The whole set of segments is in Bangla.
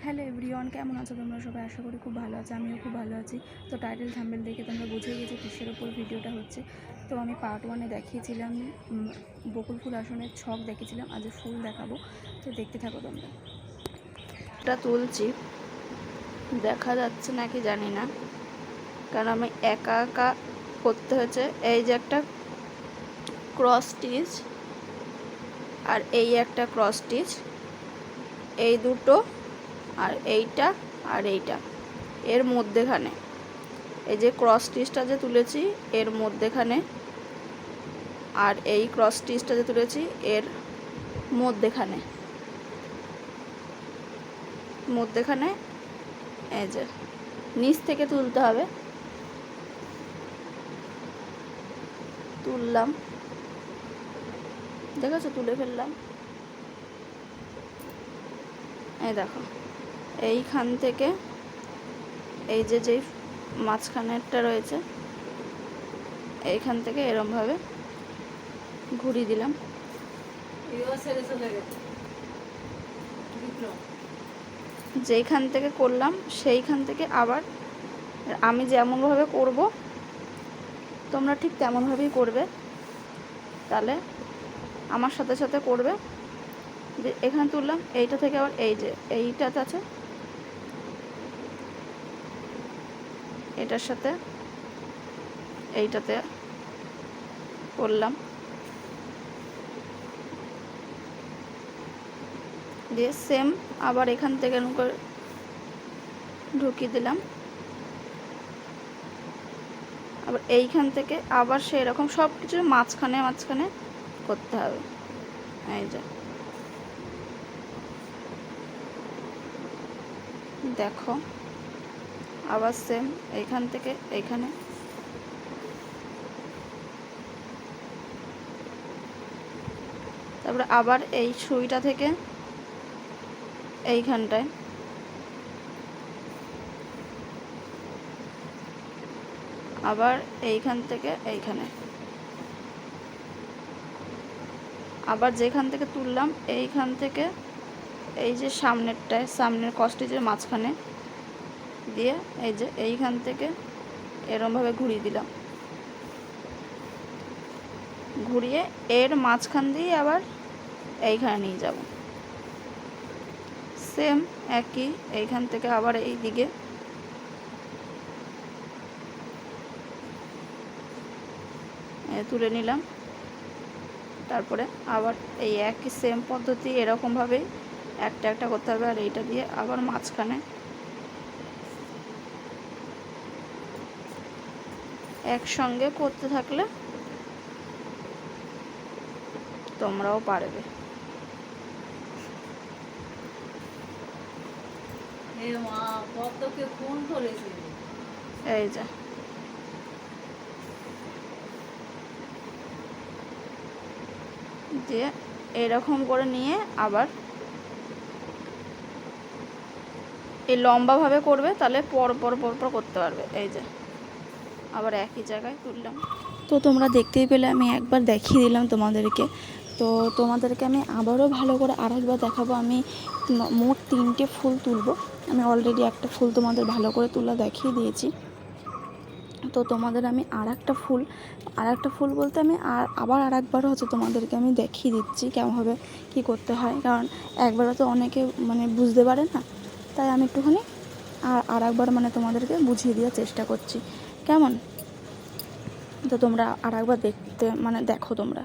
হ্যালো এভরিওয়ান, কেমন আছো তোমরা সবাই? আশা করি খুব ভালো আছো, আমিও খুব ভালো আছি। তো টাইটেল থাম্বনেল দেখে তোমরা বুঝে গেছো কিসের ওপর ভিডিওটা হচ্ছে। তো আমি পার্ট 1-এ দেখিয়েছিলাম বকুল ফুল আসনের ছক দেখিয়েছিলাম, আজ ফুল দেখাবো। তো দেখতে থাকো তোমরা। এটা তুলছি, দেখা যাচ্ছে নাকি জানি না, কারণ আমি একা একা করতে হয়েছে। এই যে একটা ক্রস স্টিচ আর এই একটা ক্রস স্টিচ, এই দুটো আর এইটা আর এইটা, এর মধ্যেখানে এই যে ক্রস স্টিচটা যে তুলেছি এর মধ্যেখানে, আর এই ক্রস স্টিচটা যে তুলেছি এর মধ্যেখানে এই যে নিচ থেকে তুলতে হবে। তুললাম, দেখেছো? তুলে ফেললাম। এই দেখো, এইখান থেকে এই যে যেই মাঝখানেরটা রয়েছে এইখান থেকে এরমভাবে ঘুরিয়ে দিলাম। যেইখান থেকে করলাম সেইখান থেকে আবার আমি যেমনভাবে করব তোমরা ঠিক তেমনভাবেই করবে, তাহলে আমার সাথে সাথে করবে। যে এখানে তুললাম, এইটা থেকে আবার এই যে এইটাতে আছে এটার সাথে এইটাতে করলাম, দিয়ে সেম আবার এখান থেকে ঢুকিয়ে দিলাম। আবার এইখান থেকে আবার সেই রকম সব কিছু মাঝখানে মাঝখানে করতে হবে। এই যে দেখো, আবার সেম এইখান থেকে এইখানে, তারপরে আবার এই সুইটা থেকে এইখানটায়, আবার এইখান থেকে এইখানে, আবার যেখান থেকে তুললাম এইখান থেকে এই যে সামনেরটায়, সামনের কস্টেজের মাঝখানে দিয়ে এই যে এইখান থেকে এরমভাবে ঘুরিয়ে দিলাম। ঘুরিয়ে এর মাঝখান দিয়ে আবার এইখানে নিয়ে যাব। সেম একই, এইখান থেকে আবার এই দিকে তুলে নিলাম। তারপরে আবার এই একই সেম পদ্ধতি এরকমভাবেই একটা একটা করতে হবে। আর এইটা দিয়ে আবার মাঝখানে একসঙ্গে করতে থাকলে তোমরাও পারবে। এই যে দিয়ে এরকম করে নিয়ে আবার এই লম্বাভাবে করবে, তাহলে পর পর পর পর করতে পারবে। এই যে আবার একই জায়গায় তুললাম। তো তোমরা দেখতেই পেলে, আমি একবার দেখিয়ে দিলাম তোমাদেরকে। তো তোমাদেরকে আমি আবারও ভালো করে আরেকবার দেখাবো। আমি মোট 3টে ফুল তুলব। আমি অলরেডি একটা ফুল তোমাদের ভালো করে তোলা দেখিয়ে দিয়েছি। তো তোমাদের আমি আর একটা ফুল বলতে আমি আবার আরেকবারও হচ্ছে তোমাদেরকে আমি দেখিয়ে দিচ্ছি কেমনভাবে কী করতে হয়, কারণ একবারও তো অনেকে বুঝতে পারে না, তাই আমি একটুখানি আর একবার তোমাদেরকে বুঝিয়ে দেওয়ার চেষ্টা করছি, কেমন? তো তোমরা আর একবার দেখো তোমরা।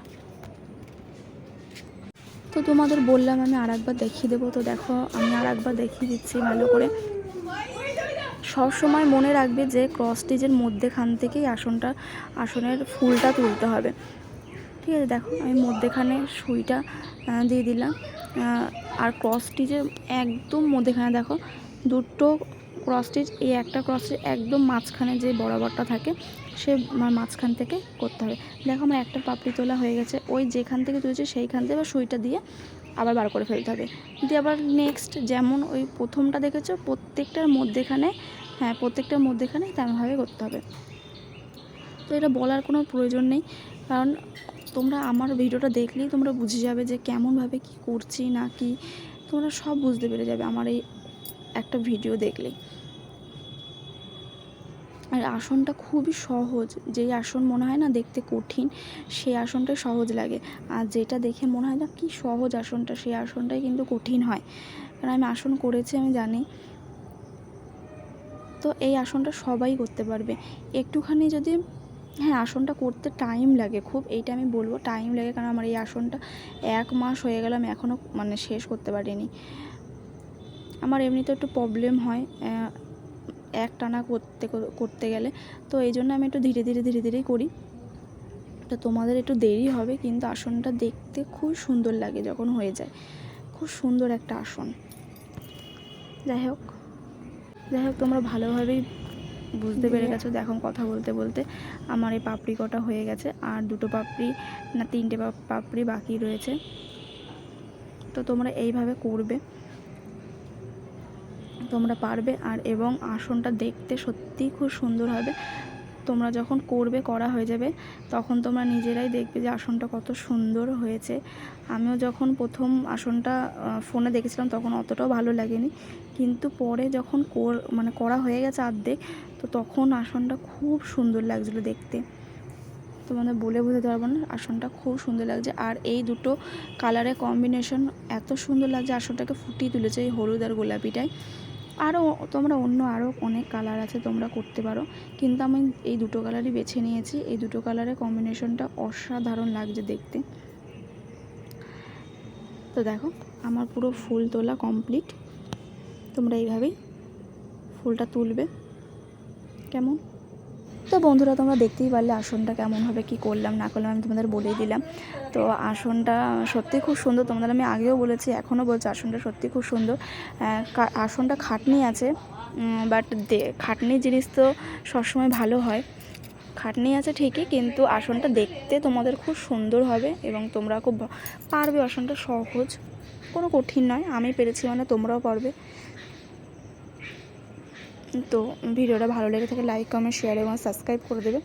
তো তোমাদের বললাম আমি আর একবার দেখিয়ে দেবো। তো দেখো, আমি আর একবার দেখিয়ে দিচ্ছি ভালো করে। সব সময় মনে রাখবে যে ক্রস স্টিচের মধ্যেখান থেকেই আসনের ফুলটা তুলতে হবে, ঠিক আছে? দেখো, আমি মধ্যেখানে সুইটা দিয়ে দিলাম, আর ক্রস স্টিচের একদম মধ্যেখানে দেখো দুটো ক্রস স্টিচ, এই একটা ক্রস স্টিচ একদম মাঝখানে যে বরাবরটা থাকে সে মাঝখান থেকে করতে হবে। দেখো, আমার একটা পাপড়ি তোলা হয়ে গেছে। ওই যেখান থেকে তুলেছি সেইখান থেকে আবার সুইটা দিয়ে আবার বার করে ফেলতে হবে। দিয়ে আবার নেক্সট যেমন ওই প্রথমটা দেখেছো প্রত্যেকটার মধ্যেখানে তেমনভাবে করতে হবে। তো এটা বলার কোনো প্রয়োজন নেই, কারণ তোমরা আমার ভিডিওটা দেখলেই তোমরা বুঝে যাবে যে কেমনভাবে কি করছি না কি, তোমরা সব বুঝতে পেরে যাবে আমার এই একটা ভিডিও দেখলেই। আর আসনটা খুবই সহজ, যেই আসন মনে হয় না দেখতে কঠিন, সেই আসনটাই সহজ লাগে। আর যেটা দেখে মনে হয় না কি সহজ আসনটা, সেই আসনটাই কিন্তু কঠিন হয়। কারণ আমি আসন করেছি, আমি জানি। তো এই আসনটা সবাই করতে পারবে একটুখানি যদি, হ্যাঁ আসনটা করতে টাইম লাগে খুব, এইটা আমি বলবো টাইম লাগে। কারণ আমার এই আসনটা 1 মাস হয়ে গেল, আমি এখনও মানে শেষ করতে পারিনি। আমার এমনিতে একটু প্রবলেম হয় একটানা করতে গেলে, তো এই জন্য আমি একটু ধীরে ধীরেই করি। তো তোমাদের একটু দেরি হবে, কিন্তু আসনটা দেখতে খুব সুন্দর লাগে যখন হয়ে যায়। খুব সুন্দর একটা আসন। যাই হোক তোমরা ভালোভাবেই বুঝতে পেরে গেছো। দেখো কথা বলতে বলতে আমার এই পাপড়ি কটা হয়ে গেছে, আর 2 পাপড়ি না 3টে পাপড়ি বাকি রয়েছে। তো তোমরা এইভাবে করবে, তোমরা পারবে। আর এবং আসনটা দেখতে সত্যিই খুব সুন্দর হবে। তোমরা যখন করবে, করা হয়ে যাবে, তখন তোমরা নিজেরাই দেখবে যে আসনটা কত সুন্দর হয়েছে। আমিও যখন প্রথম আসনটা ফোনে দেখেছিলাম তখন অতটাও ভালো লাগেনি, কিন্তু পরে যখন করা হয়ে গেছে অর্ধেক, তো তখন আসনটা খুব সুন্দর লাগছিলো দেখতে। তোমাদের বলে বোঝাতে পারবো না, আসনটা খুব সুন্দর লাগছে। আর এই দুটো কালারের কম্বিনেশন এত সুন্দর লাগছে, আসনটাকে ফুটিয়ে তুলেছে এই হলুদ আর গোলাপিটায়। আরও তোমরা আরও অনেক কালার আছে, তোমরা করতে পারো, কিন্তু আমি এই দুটো কালারই বেছে নিয়েছি। এই দুটো কালারের কম্বিনেশনটা অসাধারণ লাগছে দেখতে। তো দেখো আমার পুরো ফুল তোলা কমপ্লিট। তোমরা এইভাবেই ফুলটা তুলবে। কেমন? তো বন্ধুরা তোমরা দেখতেই পারলে আসনটা কেমনভাবে কি করলাম না করলাম, আমি তোমাদের বলেই দিলাম। তো আসনটা সত্যি খুব সুন্দর, তোমাদের আমি আগেও বলেছি, এখনও বলছি, আসনটা সত্যি খুব সুন্দর। আসনটা খাটনি আছে, বাট খাটনি জিনিস তো সবসময় ভালো হয়। খাটনি আছে ঠিকই, কিন্তু আসনটা দেখতে তোমাদের খুব সুন্দর হবে এবং তোমরা খুব পারবে। আসনটা সহজ, কোনো কঠিন নয়। আমি পেরেছি মানে তোমরাও পারবে। তো ভিডিওটা ভালো লেগে থাকে লাইক, কমেন্ট, শেয়ার এবং সাবস্ক্রাইব করে দেবে।